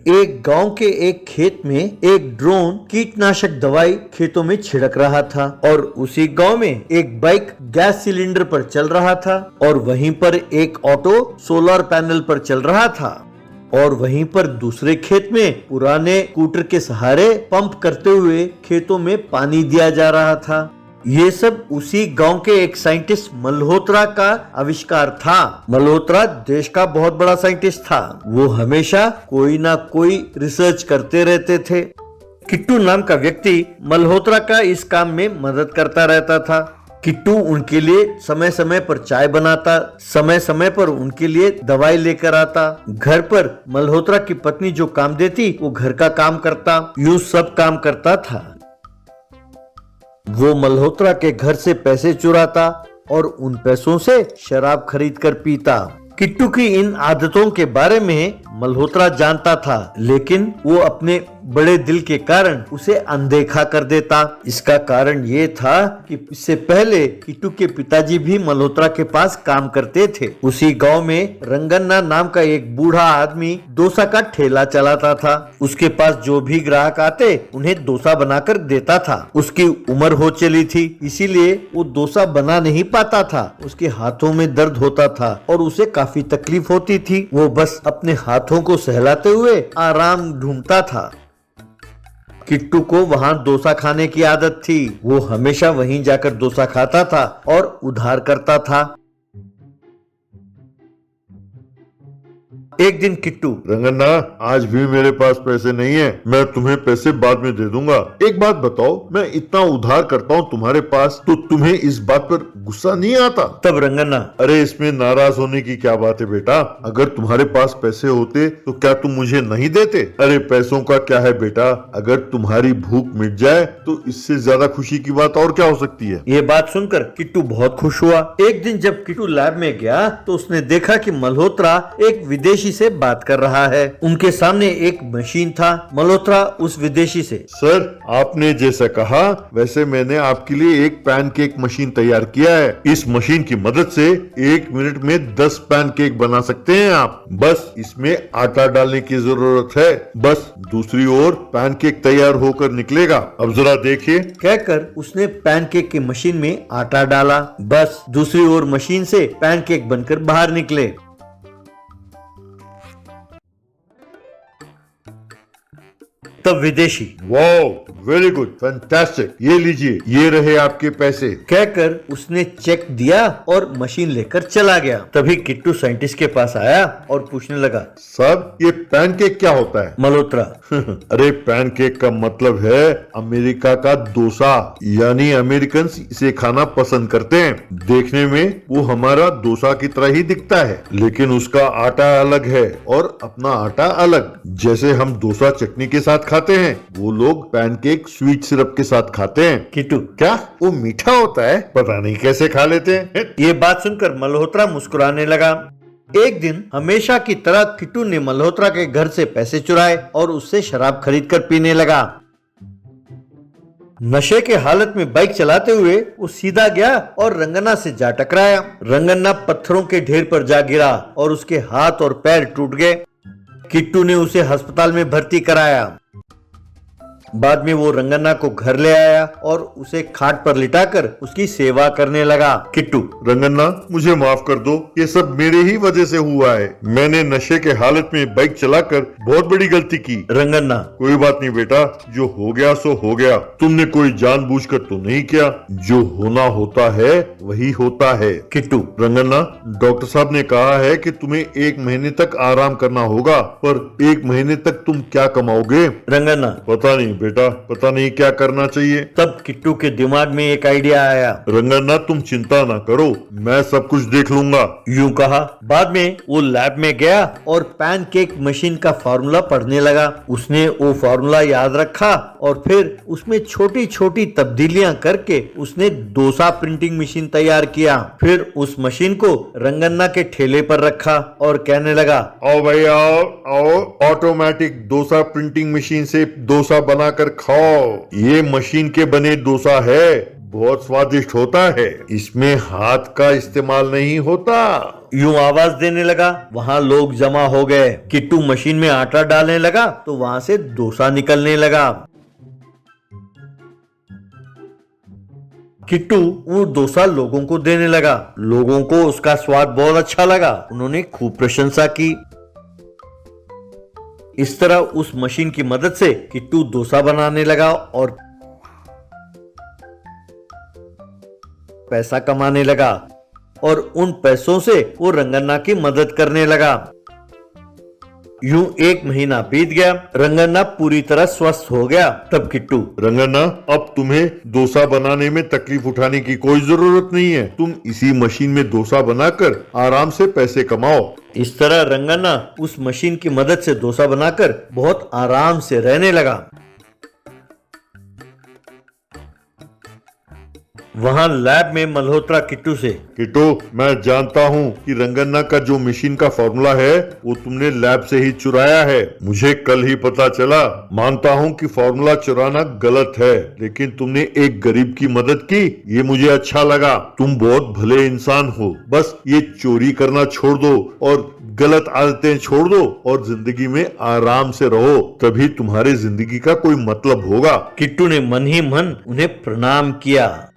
एक गांव के एक खेत में एक ड्रोन कीटनाशक दवाई खेतों में छिड़क रहा था और उसी गांव में एक बाइक गैस सिलेंडर पर चल रहा था और वहीं पर एक ऑटो सोलर पैनल पर चल रहा था और वहीं पर दूसरे खेत में पुराने स्कूटर के सहारे पंप करते हुए खेतों में पानी दिया जा रहा था। ये सब उसी गांव के एक साइंटिस्ट मल्होत्रा का आविष्कार था। मल्होत्रा देश का बहुत बड़ा साइंटिस्ट था। वो हमेशा कोई ना कोई रिसर्च करते रहते थे। किट्टू नाम का व्यक्ति मल्होत्रा का इस काम में मदद करता रहता था। किट्टू उनके लिए समय समय पर चाय बनाता, समय समय पर उनके लिए दवाई लेकर आता। घर पर मल्होत्रा की पत्नी जो काम देती वो घर का काम करता। यूं सब काम करता था। वो मल्होत्रा के घर से पैसे चुराता और उन पैसों से शराब खरीद कर पीता। किट्टू की इन आदतों के बारे में मल्होत्रा जानता था, लेकिन वो अपने बड़े दिल के कारण उसे अनदेखा कर देता। इसका कारण ये था कि इससे पहले किट्टू के पिताजी भी मल्होत्रा के पास काम करते थे। उसी गांव में रंगन्ना नाम का एक बूढ़ा आदमी डोसा का ठेला चलाता था। उसके पास जो भी ग्राहक आते उन्हें डोसा बनाकर देता था। उसकी उम्र हो चली थी, इसीलिए वो डोसा बना नहीं पाता था। उसके हाथों में दर्द होता था और उसे काफी तकलीफ होती थी। वो बस अपने हाथों को सहलाते हुए आराम ढूंढता था। किट्टू को वहाँ डोसा खाने की आदत थी। वो हमेशा वहीं जाकर डोसा खाता था और उधार करता था। एक दिन किट्टू, रंगन्ना, आज भी मेरे पास पैसे नहीं है, मैं तुम्हें पैसे बाद में दे दूंगा। एक बात बताओ, मैं इतना उधार करता हूँ तुम्हारे पास, तो तुम्हें इस बात पर गुस्सा नहीं आता? तब रंगन्ना, अरे इसमें नाराज होने की क्या बात है बेटा, अगर तुम्हारे पास पैसे होते तो क्या तुम मुझे नहीं देते? अरे पैसों का क्या है बेटा, अगर तुम्हारी भूख मिट जाए तो इससे ज्यादा खुशी की बात और क्या हो सकती है? ये बात सुनकर किट्टू बहुत खुश हुआ। एक दिन जब किट्टू लैब में गया तो उसने देखा कि मल्होत्रा एक विदेशी से बात कर रहा है। उनके सामने एक मशीन था। मल्होत्रा उस विदेशी से, सर, आपने जैसा कहा वैसे मैंने आपके लिए एक पैनकेक मशीन तैयार किया है। इस मशीन की मदद से 1 मिनट में 10 पैनकेक बना सकते हैं आप। बस इसमें आटा डालने की जरूरत है। बस दूसरी ओर पैनकेक तैयार होकर निकलेगा। अब जरा देखिए। कहकर उसने पैनकेक की मशीन में आटा डाला। बस दूसरी ओर मशीन से पैनकेक बनकर बाहर निकले। तब विदेशी, वाओ, वेरी गुड, फैंटास्टिक, ये लीजिए, ये रहे आपके पैसे। कहकर उसने चेक दिया और मशीन लेकर चला गया। तभी किट्टू साइंटिस्ट के पास आया और पूछने लगा, सर, ये पैनकेक क्या होता है? मल्होत्रा, अरे पैनकेक का मतलब है अमेरिका का डोसा, यानी अमेरिकन इसे खाना पसंद करते हैं। देखने में वो हमारा डोसा की तरह ही दिखता है, लेकिन उसका आटा अलग है और अपना आटा अलग। जैसे हम डोसा चटनी के साथ खाते हैं, वो लोग पैनकेक स्वीट सिरप के साथ खाते हैं। किट्टू, क्या वो मीठा होता है? पता नहीं कैसे खा लेते हैं। ये बात सुनकर मल्होत्रा मुस्कुराने लगा। एक दिन हमेशा की तरह किट्टू ने मल्होत्रा के घर से पैसे चुराए और उससे शराब खरीद कर पीने लगा। नशे के हालत में बाइक चलाते हुए वो सीधा गया और रंगन्ना से जा टकराया। रंगन्ना पत्थरों के ढेर पर जा गिरा और उसके हाथ और पैर टूट गए। किट्टू ने उसे अस्पताल में भर्ती कराया। बाद में वो रंगन्ना को घर ले आया और उसे खाट पर लिटाकर उसकी सेवा करने लगा। किट्टू, रंगन्ना, मुझे माफ कर दो, ये सब मेरे ही वजह से हुआ है। मैंने नशे के हालत में बाइक चलाकर बहुत बड़ी गलती की। रंगन्ना, कोई बात नहीं बेटा, जो हो गया सो हो गया। तुमने कोई जानबूझकर तो नहीं किया। जो होना होता है वही होता है। किट्टू, रंगन्ना, डॉक्टर साहब ने कहा है कि तुम्हें 1 महीने तक आराम करना होगा, पर 1 महीने तक तुम क्या कमाओगे? रंगन्ना, पता नहीं बेटा, पता नहीं क्या करना चाहिए। तब किट्टू के दिमाग में एक आइडिया आया। रंगन्ना, तुम चिंता ना करो, मैं सब कुछ देख लूंगा। यूं कहा। बाद में वो लैब में गया और पैनकेक मशीन का फार्मूला पढ़ने लगा। उसने वो फार्मूला याद रखा और फिर उसमें छोटी छोटी तब्दीलियां करके उसने डोसा प्रिंटिंग मशीन तैयार किया। फिर उस मशीन को रंगन्ना के ठेले पर रखा और कहने लगा, आओ भाई आओ, आओ, ऑटोमेटिक डोसा प्रिंटिंग मशीन से डोसा बनाकर खाओ। ये मशीन के बने डोसा है, बहुत स्वादिष्ट होता है। इसमें हाथ का इस्तेमाल नहीं होता। यूं आवाज देने लगा। वहां लोग जमा हो गए। किट्टू मशीन में आटा डालने लगा तो वहां से डोसा निकलने लगा। किट्टू वो डोसा लोगों को देने लगा। लोगों को उसका स्वाद बहुत अच्छा लगा। उन्होंने खूब प्रशंसा की। इस तरह उस मशीन की मदद से किट्टू डोसा बनाने लगा और पैसा कमाने लगा और उन पैसों से वो रंगन्ना की मदद करने लगा। यूं 1 महीना बीत गया। रंगन्ना पूरी तरह स्वस्थ हो गया। तब किट्टू, रंगन्ना, अब तुम्हें डोसा बनाने में तकलीफ उठाने की कोई जरूरत नहीं है। तुम इसी मशीन में डोसा बनाकर आराम से पैसे कमाओ। इस तरह रंगन्ना उस मशीन की मदद से डोसा बनाकर बहुत आराम से रहने लगा। वहां लैब में मल्होत्रा किट्टू से, किट्टू, मैं जानता हूँ कि रंगन्ना का जो मशीन का फॉर्मूला है वो तुमने लैब से ही चुराया है। मुझे कल ही पता चला। मानता हूँ कि फॉर्मूला चुराना गलत है, लेकिन तुमने एक गरीब की मदद की, ये मुझे अच्छा लगा। तुम बहुत भले इंसान हो। बस ये चोरी करना छोड़ दो और गलत आदतें छोड़ दो और जिंदगी में आराम से रहो, तभी तुम्हारी जिंदगी का कोई मतलब होगा। किट्टू ने मन ही मन उन्हें प्रणाम किया।